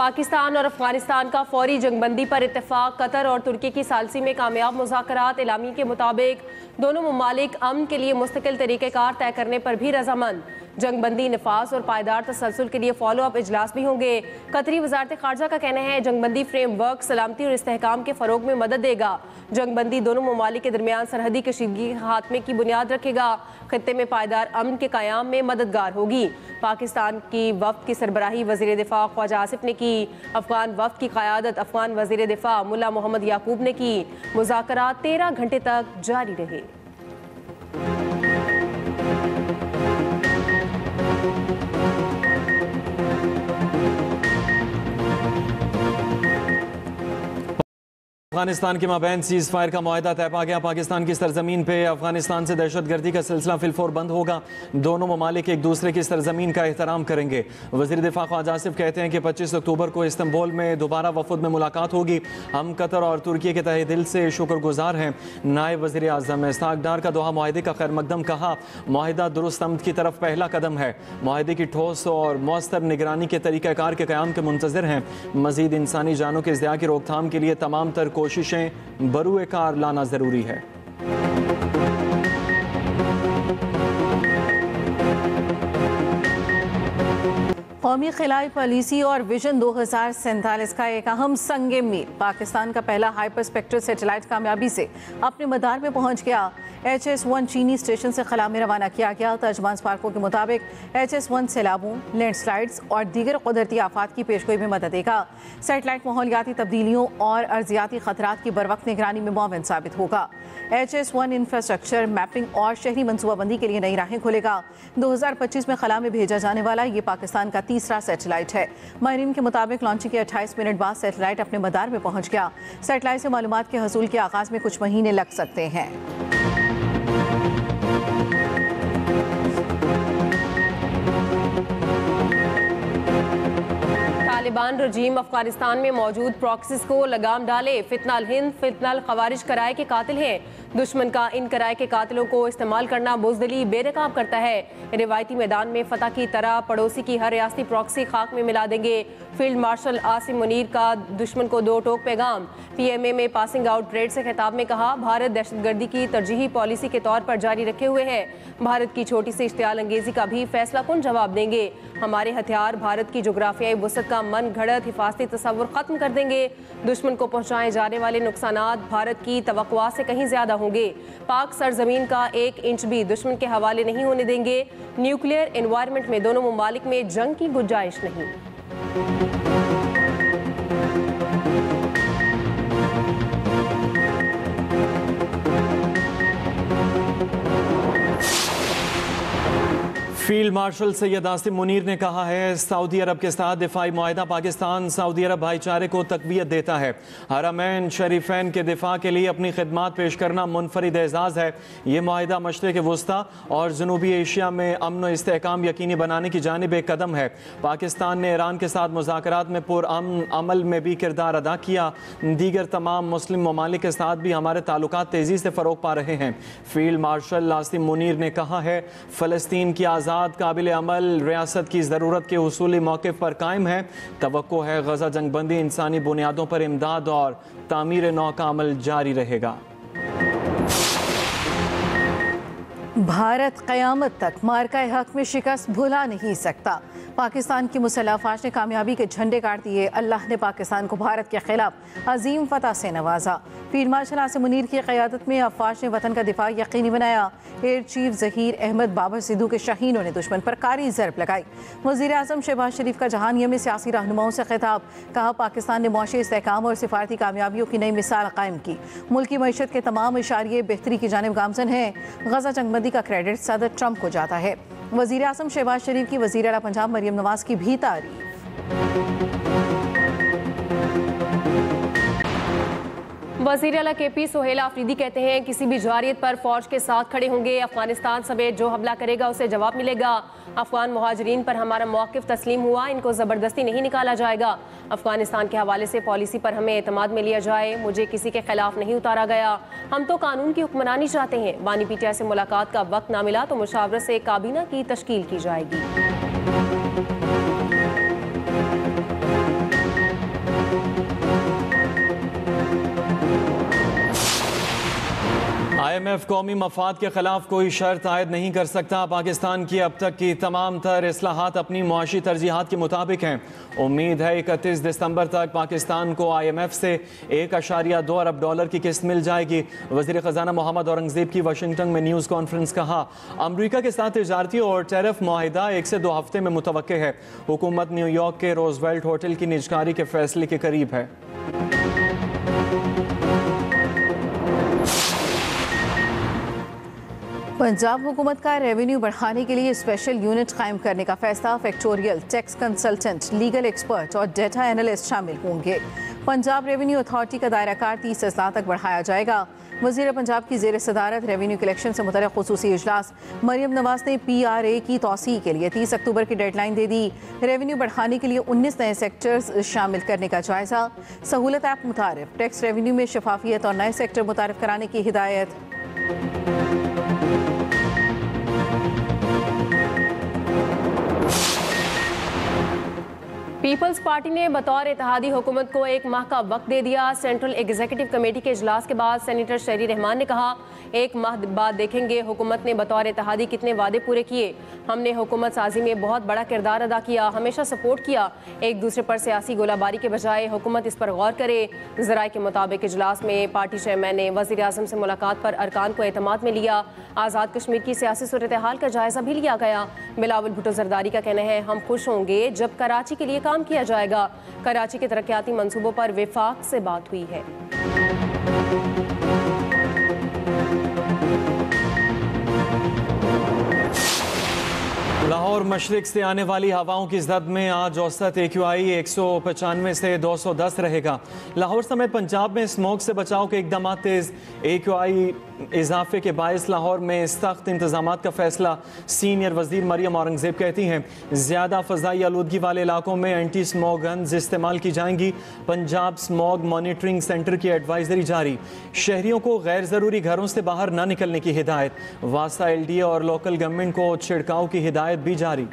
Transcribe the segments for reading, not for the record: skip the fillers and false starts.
पाकिस्तान और अफगानिस्तान का फौरी जंगबंदी पर इत्तेफाक। कतर और तुर्की की सालसी में कामयाब मुज़ाकरात। एलामी के मुताबिक दोनों ममालिक अमन के लिए मुस्तकिल तरीक़ेकार तय करने पर भी रजामंद। जंगबंदी नफाज और पायदार तसलसल के लिए फॉलो अप इजलास भी होंगे। कतरी वजारत खारजा का कहना है जंगबंदी फ्रेमवर्क सलामती और इस्तेहकाम के फ़रोग में मदद देगा। जंगबंदी दोनों ममालिक के दरमियान सरहदी कशीदगी खात्मे की बुनियाद रखेगा। खत्ते में पायदार अमन के क़याम में मददगार होगी। पाकिस्तान की वफ़द की सरबराही वज़ीर दिफा ख्वाजा आसिफ ने की। अफगान वफ़द की क़यादत अफगान वज़ीर दिफा मुल्ला मोहम्मद याकूब ने की। मुज़ाकरात 13 घंटे तक जारी रहे। अफगानिस्तान के माबैन सीज़ फायर का मुआहदा तय पा गया। पाकिस्तान की सरजमीन पे अफगानिस्तान से दहशतगर्दी का सिलसिला फिलफौर बंद होगा। दोनों ममालिक एक दूसरे की सरजमीन का एहतराम करेंगे। वज़ीर दिफा ख्वाजा आसिफ कहते हैं कि 25 अक्टूबर को इस्तांबुल में दोबारा वफद में मुलाकात होगी। हम कतर और तुर्की के तहे दिल से शुक्रगुजार हैं। नायब वज़ीर आज़म इस्हाक डार का दोहा मुआहदे का खैर मकदम कहा, मुआहदा दुरुस्त अमद की तरफ पहला कदम है। मुआहदे की ठोस और मौसर निगरानी के तरीक़ाकार के क़याम के मुंतज़िर हैं। मज़ीद इंसानी जानों के ज़िया की रोकथाम के लिए तमाम तर कोशिशें बरूए कार लाना ज़रूरी है। कौमी खिलाई पॉलिसी और विजन 2047 का एक अहम संगे मील। पाकिस्तान का पहला हाइपर स्पेक्ट्रल सैटेलाइट कामयाबी से अपने मदार में पहुंच गया। HS-1 चीनी स्टेशन से खला में रवाना किया गया। तर्जमान स्पार्को के मुताबिक HS-1 सैलाबों, लैंडस्लाइड्स और दीगर कुदरती आफात की पेशगोई में मदद देगा। सैटेलाइट माहौलियाती तब्दीलियों और अर्जियाती खतरात की बरवक्त निगरानी में मुआविन साबित होगा। HS-1 इंफ्रास्ट्रक्चर मैपिंग और शहरी मनसूबाबंदी के लिए नई राहें खोलेगा। 2025 में खला में भेजा जाने वाला ये पाकिस्तान का तीसरा सैटेलाइट है। माहिरीन के मुताबिक लॉन्चिंग के 28 मिनट बाद सैटेलाइट अपने मदार में पहुंच गया। सैटेलाइट से मालूमात के हसूल के आगाज में कुछ महीने लग सकते हैं। तालिबान रजीम अफगानिस्तान में मौजूद प्रॉक्सीज को लगाम डाले। फितनाल हिंद फितनाल खवारिज कराए के कातिल हैं। दुश्मन का इन कराए के कातिलों को इस्तेमाल करना बुज़दिली बेनकाब करता है। रिवायती मैदान में फतह की तरह पड़ोसी की हर रियासती प्रॉक्सी खाक में मिला देंगे। फील्ड मार्शल आसिम मुनीर का दुश्मन को दो टोक पैगाम। PMA में पासिंग आउट परेड से खिताब में कहा, भारत दहशतगर्दी की तरजीही पॉलिसी के तौर पर जारी रखे हुए है। भारत की छोटी सी इश्तियाल अंगेजी का भी फैसला कुन जवाब देंगे। हमारे हथियार भारत की जोग्राफियाई वसत का मन घड़त हिफाजती तस्वुर खत्म कर देंगे। दुश्मन को पहुंचाए जाने वाले नुकसानात भारत की तवक्कुआ से कहीं ज्यादा होंगे। पाक सरजमीन का 1 इंच भी दुश्मन के हवाले नहीं होने देंगे। न्यूक्लियर एनवायरनमेंट में दोनों ममालिक में जंग की गुंजाइश नहीं। फील्ड मार्शल सैयद आसिम मुनीर ने कहा है, सऊदी अरब के साथ दिफाई मुआहदा पाकिस्तान सऊदी अरब भाईचारे को तकवीत देता है। हरमैन शरीफैन के दिफा के लिए अपनी खिदमात पेश करना मुनफरिद एजाज़ है। ये मुआहदा मशरिक़ वस्ता और जनूबी एशिया में अमन व इस्तेहकाम यकीनी बनाने की जानिब एक कदम है। पाकिस्तान ने ईरान के साथ मुज़ाकरात में पुरअमन अमल में भी किरदार अदा किया। दीगर तमाम मुस्लिम ममालिक के साथ भी हमारे ताल्लुकात तेज़ी से फ़रोग पा रहे हैं। फील्ड मार्शल आसिम मुनीर ने कहा है, फ़लस्तीन की आज़ाद काबिल अमल रियासत की ज़रूरत के उसूली मौके पर कायम है। तवक्को है गजा जंगबंदी इंसानी बुनियादों पर इमदाद और तामीर नौ का अमल जारी रहेगा। भारत क़यामत तक मार्का हक में शिकस्त भुला नहीं सकता। पाकिस्तान की मुसल्लह अफ़वाज ने कामयाबी के झंडे गाड़ दिए। अल्लाह ने पाकिस्तान को भारत के खिलाफ अजीम फतह से नवाजा। फील्ड मार्शल आसिम मुनीर की क़यादत में अफ़वाज ने वतन का दिफा यकीनी बनाया। एयर चीफ ज़हीर अहमद बाबर सिद्धू के शाहीनों ने दुश्मन पर कारी ज़रब लगाई। वज़ीर आज़म शहबाज शरीफ का जहानिया में सियासी रहनुमाओं से खिताब, कहा पाकिस्तान ने मुआशी इस्तेहकाम और सिफारती कामयाबियों की नई मिसाल कायम की। मुल्की मईशत के तमाम इशारे बेहतरी की जानिब गामजन हैं। गजा जंगबंदी का क्रेडिट सदर ट्रंप को जाता है। वज़ीर आज़म शहबाज शरीफ की वज़ीर आला पंजाब मरियम नवाज की भी तारीफ। वज़ीर आला KP सोहेल आफरीदी कहते हैं, किसी भी जारियत पर फौज के साथ खड़े होंगे। अफगानिस्तान समेत जो हमला करेगा उसे जवाब मिलेगा। अफगान मुहाजिरीन पर हमारा मौक़िफ़ तस्लीम हुआ, इनको ज़बरदस्ती नहीं निकाला जाएगा। अफगानिस्तान के हवाले से पॉलिसी पर हमें एतमाद में लिया जाए। मुझे किसी के खिलाफ नहीं उतारा गया। हम तो कानून की हुक्मरानी चाहते हैं। बानी PTI से मुलाकात का वक्त ना मिला तो मुशावरत से काबीना की तश्कील की जाएगी। IMF कौमी मफाद के खिलाफ कोई शर्त आयद नहीं कर सकता। पाकिस्तान की अब तक की तमाम तर इस्लाहात अपनी मुआशी तरजीहात के मुताबिक हैं। उम्मीद है 31 दिसंबर तक पाकिस्तान को IMF से $1.2 अरब की किस्त मिल जाएगी। वज़ीर ख़जाना मोहम्मद औरंगज़ेब की वाशिंगटन में न्यूज़ कॉन्फ्रेंस। कहा, अमरीका के साथ तिजारती और टैरिफ मुआहिदा 1 से 2 हफ्ते में मुतवक्के है। हुकूमत न्यूयॉर्क के रोजवेल्ट होटल की निजकारी के फैसले के करीब है। पंजाब हुकूमत का रेवेन्यू बढ़ाने के लिए स्पेशल यूनिट कायम करने का फैसला। Factorial, tax consultant, legal expert और डेटा एनालिस्ट शामिल होंगे। पंजाब रेवेन्यू अथॉरिटी का दायरा कार 30 अजला तक बढ़ाया जाएगा। वज़ीर पंजाब की ज़ेर सदारत रेवेन्यू कलेक्शन से मुतल्लिक़ ख़ुसूसी इजलास। मरियम नवाज ने PRA की तौसीह के लिए 30 अक्टूबर की डेडलाइन दे दी। रेवेन्यू बढ़ाने के लिए 19 नए सेक्टर्स शामिल करने का जायज़ा। सहूलत ऐप मुतारिफ, टैक्स रेवेन्यू में शफाफियत और नए सेक्टर मुतारिफ कराने की हिदायत। पीपल्स पार्टी ने बतौर इत्तेहादी हुकूमत को 1 माह का वक्त दे दिया। सेंट्रल एग्जीक्यूटिव कमेटी के इजलास के बाद सेनेटर शहरी रहमान ने कहा, 1 माह बाद देखेंगे हुकूमत ने बतौर इत्तेहादी कितने वादे पूरे किए। हमने हुकूमत साजी में बहुत बड़ा किरदार अदा किया, हमेशा सपोर्ट किया। एक दूसरे पर सियासी गोलाबारी के बजाय हुकूमत इस पर गौर करे। ज़राए के मुताबिक इजलास में पार्टी चेयरमैन ने वज़ीर आज़म से मुलाकात पर अरकान को एतमाद में लिया। आज़ाद कश्मीर की सियासी सूरत हाल का जायज़ा भी लिया गया। बिलावल भुट्टो जरदारी का कहना है, हम खुश होंगे जब कराची के लिए काम किया जाएगा। कराची के तरक्याती मंसूबों पर विफाक से बात हुई है। लाहौर मशरिक से आने वाली हवाओं की जद में आज औसत AQI 195 से 210 रहेगा। लाहौर समेत पंजाब में स्मोक से बचाव के इकदाम तेज। AQI इजाफे के बायस लाहौर में सख्त इंतजाम का फैसला। सीनियर वजीर मरियम औरंगज़ेब कहती हैं, ज़्यादा फ़ज़ाई आलूदगी वाले इलाकों में एंटी स्मोक गन्स इस्तेमाल की जाएंगी। पंजाब स्मोक मॉनिटरिंग सेंटर की एडवाइजरी जारी। शहरियों को गैर ज़रूरी घरों से बाहर न निकलने की हिदायत। वासा LDA और लोकल गवर्नमेंट को छिड़काव की हिदायत भी जारी।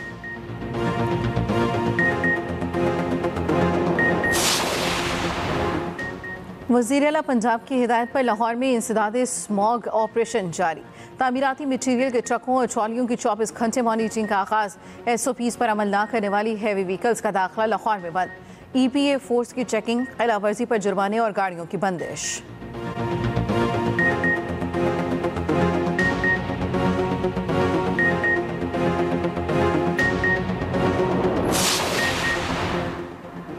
वज़ीर आला पंजाब की हिदायत पर लाहौर में इंसदाद स्मॉग ऑपरेशन जारी। तामीराती मटीरियल के ट्रकों और ट्रॉलियों की 24 घंटे मॉनिटरिंग का आगाज़। SOPs पर अमल न करने वाली हैवी व्हीकल्स का दाखिला लाहौर में बंद। EPA फोर्स की चेकिंग, खिलाफवर्जी पर जुर्माने और गाड़ियों की बंदिश।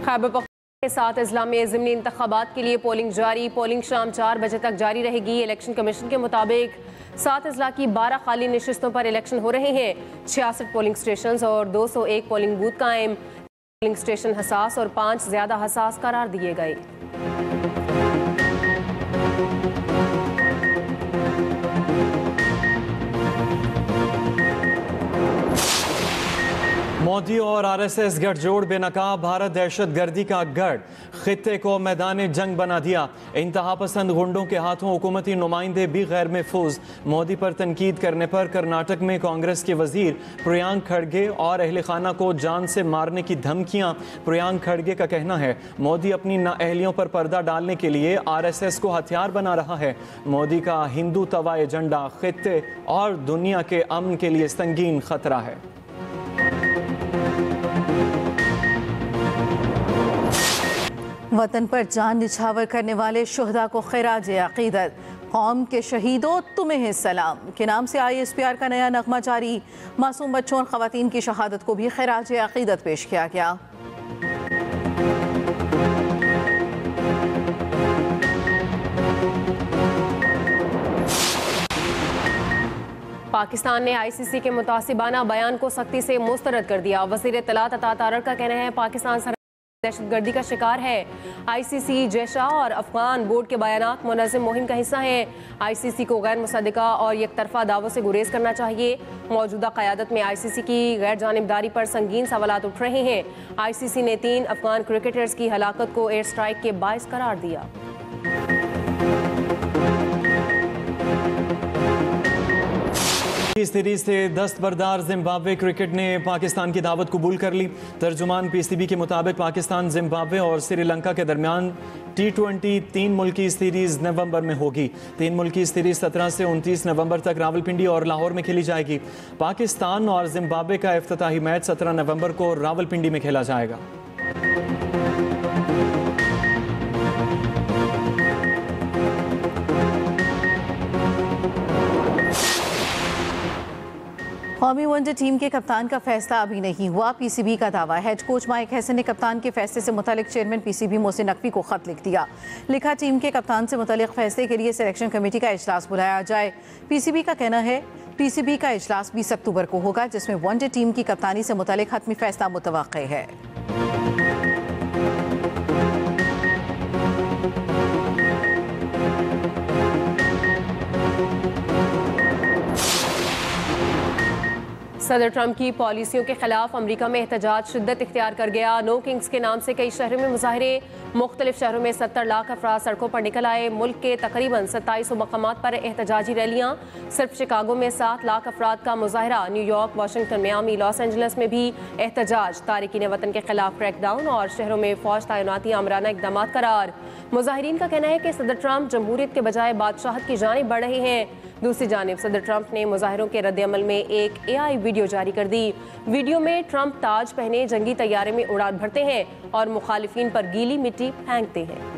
खैबर पख्तूनख्वा के 7 अजला में ज़िमनी इंतखाबात के लिए पोलिंग जारी। पोलिंग शाम 4 बजे तक जारी रहेगी। इलेक्शन कमीशन के मुताबिक 7 अजला की 12 खाली नशिस्तों पर इलेक्शन हो रहे हैं। 66 पोलिंग स्टेशन और 201 पोलिंग बूथ कायम। पोलिंग स्टेशन हसास और 5 ज़्यादा हसास करार दिए गए। मोदी और RSS गठजोड़ बेनकाब। भारत दहशत गर्दी का गढ़, खित्ते को मैदान जंग बना दिया। इंतहा पसंद गुंडों के हाथों हुकूमती नुमाइंदे भी गैर महफूज। मोदी पर तनकीद करने पर कर्नाटक में कांग्रेस के वजीर प्रियांक खड़गे और अहल खाना को जान से मारने की धमकियां। प्रियांक खड़गे का कहना है, मोदी अपनी नाअहलियों पर पर्दा डालने के लिए RSS को हथियार बना रहा है। मोदी का हिंदू तवा एजेंडा खित्ते और दुनिया के अमन के लिए संगीन खतरा है। वतन पर जान निछावर करने वाले शुहदा को खिराज अकीदत। कौम के शहीदों तुम्हें सलाम के नाम से ISPR का नया नगमा जारी। मासूम बच्चों और खवातीन की शहादत को भी खिराज अकीदत पेश किया गया। पाकिस्तान ने ICC के मुतासिबाना बयान को सख्ती से मुस्तरद कर दिया। वज़ीर इत्तलात अता तारड़ का कहना है, पाकिस्तान दहशतगर्दी का शिकार है। ICC जैशा और अफगान बोर्ड के बयानात मुनज़्ज़म मुहिम का हिस्सा हैं। ICC को गैर मुसद्दिका और यकतरफा दावों से गुरेज करना चाहिए। मौजूदा क़यादत में ICC की गैर जानिबदारी पर संगीन सवालात उठ रहे हैं। ICC ने 3 अफगान क्रिकेटर्स की हलाकत को एयर स्ट्राइक के बाइस करार दिया। इस सीरीज से दस्तबरदार जिम्बाब्वे क्रिकेट ने पाकिस्तान की दावत कबूल कर ली। तर्जुमान पीसीबी के मुताबिक पाकिस्तान, जिम्बाब्वे और श्रीलंका के दरमियान T20 3 मुल्की सीरीज नवंबर में होगी। 3 मुल्की सीरीज 17 से 29 नवंबर तक रावलपिंडी और लाहौर में खेली जाएगी। पाकिस्तान और जिम्बाब्वे का इफ्तिताही मैच 17 नवंबर को रावलपिंडी में खेला जाएगा। कौमी वनडे टीम के कप्तान का फैसला अभी नहीं हुआ। पीसीबी का दावा। हेड कोच माइक हैसन ने कप्तान के फैसले से मुतालिक चेयरमैन पीसीबी मोहसिन नकवी को खत लिख दिया। लिखा, टीम के कप्तान से मुतालिक फैसले के लिए सिलेक्शन कमेटी का इजलास बुलाया जाए। पीसीबी का कहना है पीसीबी का इजलास 20 अक्टूबर को होगा, जिसमें वनडे टीम की कप्तानी से मुतालिक हतमी फैसला मुतवक्के है। सदर ट्रंप की पॉलिसियों के खिलाफ अमरीका में एहतजाज शिद्दत इख्तियार कर गया। नो किंग्स के नाम से कई शहरों में मुजाहरे। मुख्तलिफ शहरों में 70 लाख अफराद सड़कों पर निकल आए। मुल्क के तकरीबन 27 मकामात पर एहतजाजी रैलियां। सिर्फ शिकागो में 7 लाख अफराद का मुजाहरा। New York, Washington, Miami, Los Angeles में भी एहतजाज। तारिकीन वतन के खिलाफ क्रैकडाउन और शहरों में फौज तैनाती आमराना इकदाम करार। मुजाहिरीन का कहना है कि सदर ट्रंप जमहूरियत के बजाय बादशाहत की जानिब बढ़ रहे हैं। दूसरी जानिब सदर ट्रंप ने मुजाहिरों के रद्द-ए-अमल में एक AI वीडियो जारी कर दी। वीडियो में ट्रंप ताज पहने जंगी तैयारे में उड़ान भरते हैं और मुखालिफिन पर गीली मिट्टी फेंकते हैं।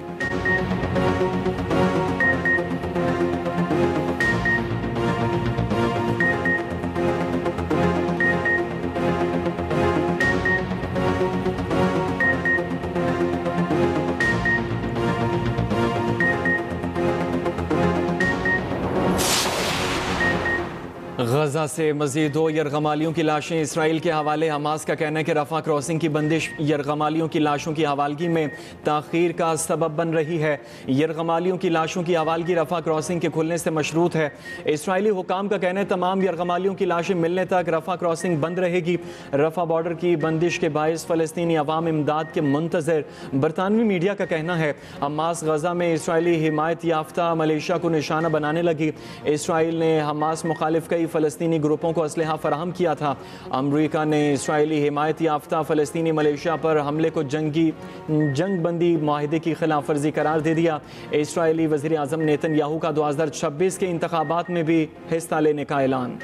गजा से मजीद 2 यरगमालियों की लाशें इसराइल के हवाले। हमास का कहना है कि रफा क्रॉसिंग की बंदिश यरगमालियों की लाशों की हवालगी में ताख़ीर का सबब बन रही है। यरगमालियों की लाशों की हवालगी रफा क्रॉसिंग के खुलने से मशरूत है। इसराइली हुकाम का कहना है तमाम यरगमालियों की लाशें मिलने तक रफा क्रॉसिंग बंद रहेगी। रफा बॉर्डर की बंदिश के बायस फ़लस्तीनी अवाम इमदाद के मुंतज़िर। बरतानवी मीडिया का कहना है हमास गजा में इसराइली हिमायत याफ्ता मलेशिया को निशाना बनाने लगी। इसराइल ने हमास मुखालिफ कई फ़लस्तीनी ग्रुपों को असलहा फराहम किया था। अमरीका ने इसराइली हिमायत याफ्ता फ़लस्तीनी मलेशिया पर हमले को जंग बंदी माहिदे की खिलाफ वर्जी करार दे दिया। इसराइली वज़ीर आज़म नेतन्याहू का 2026 के इंतखाबात में भी हिस्सा लेने का ऐलान।